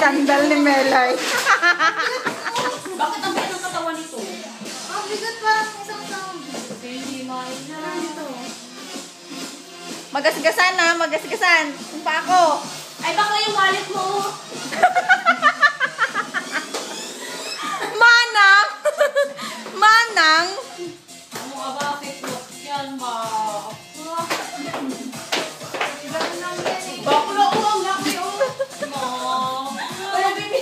sandal ni Melay. Bakit ang bigat ng katawan nito? Ang bigat parang isang taon. Hindi mainam. Dito. Magasgasan na, magasgasan. Yung pa ako. Ay, bakla yung wallet mo. Manang! Manang! Ano ka ba? Facebook yan ba? Ganun lang yan eh. Bakla ko ang laki oh. Mom. Kaya bibi.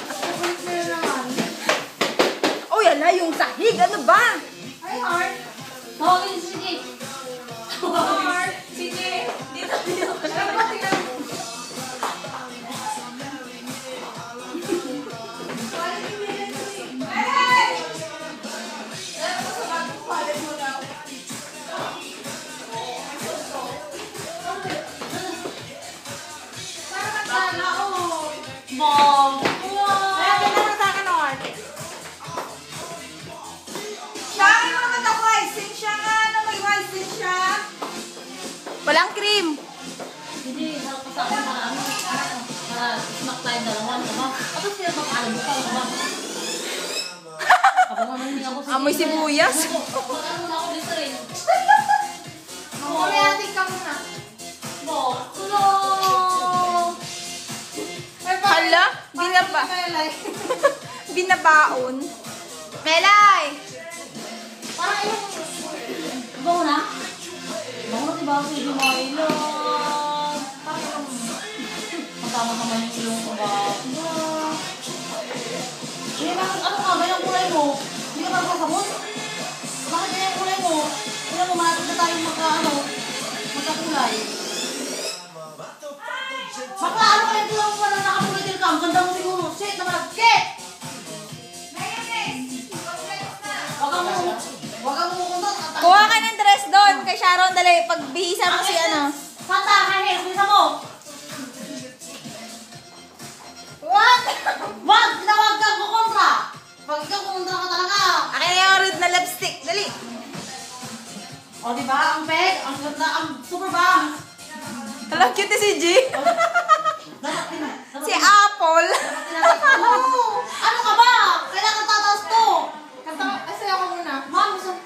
Kukulit na naman. Oh, yan na yung sahig. Ano ba? Ay, Heart. Tawagin si CJ. Heart. CJ. Dito. Ay, pati ka. Mom. Kaya pinasa sa akin, Heart. Siya, ano naman ako, icing siya nga. Ano, may icing siya. Walang cream. Hindi, harap ka sa akin para ano. Para snack tayo dalawa. Diba? Tapos sila bang alam mo pa ba? Abangan namin ako sa Amoy sibuyas. Pagkaan muna ako dito rin. Kumayatik ka muna. Mom. Hello. Ay, parang- Hala, parang binaba. Melay. Binabaon. Melay! Parang yung... Bango na? Bango na diba? Sige, Milo. Parang yung... Matama naman yung ilong ko ba? Eh, bakit ano ka? Ganyan kulay mo? Hindi ka parang kasamot? Bakit ganyan kulay mo? Kaya mo, malapit na tayo magkakulay. Bakla, ano kaya ito lang parang nakapulitil ka? Ang ganda mo siguro. Shit naman. Shit! Wag kang mukundot. Kuha ka ng dress doon kay Sharon. Dali, pagbihisa mo si ano. Santa, kahit, bisa mo. What? Wag! Tinawag kang kukontra! Pag ikaw kukontra ka talaga. Akin na yung red na lipstick. Dali. O, diba? Ang peg, ang ganda, ang super bang. Alam, cute ni si G. Dapat Si Apple. Ano ka ba? Kailangan tataas to. Kanta, asaya ko muna. Ma'am, gusto.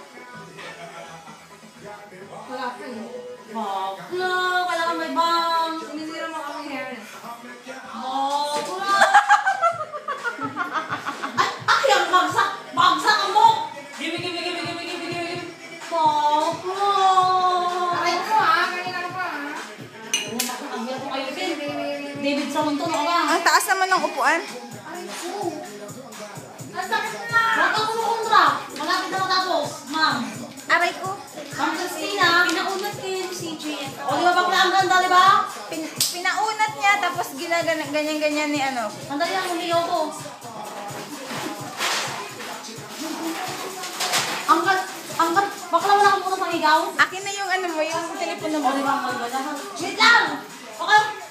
Wala pa eh. Bakla, kailangan may bang. Sinisira mo kami hair. Bakla. Ay, ang bagsak. Bagsak ang buhok. Gimme. Bakla. Aray ko ah, kanina ko ah. Ang hirap ko kayo, David Samunto, ano ka ba? Ang taas naman ng upuan. Aray ko. Ang sakit na. Huwag kang kumukontra. Malapit na matapos, ma'am. Aray ko. Ma'am Christina. Pinaunat kayo ni CJ. O, di ba bakla ang ganda, di ba? Pinaunat niya, tapos ganyan-ganyan ni ano. Sandali lang, humigaw ko. Bakla wala kang muna pang higaw? Akin na yung ano mo, yung telepono mo. O, di ba? Wait lang! Okay.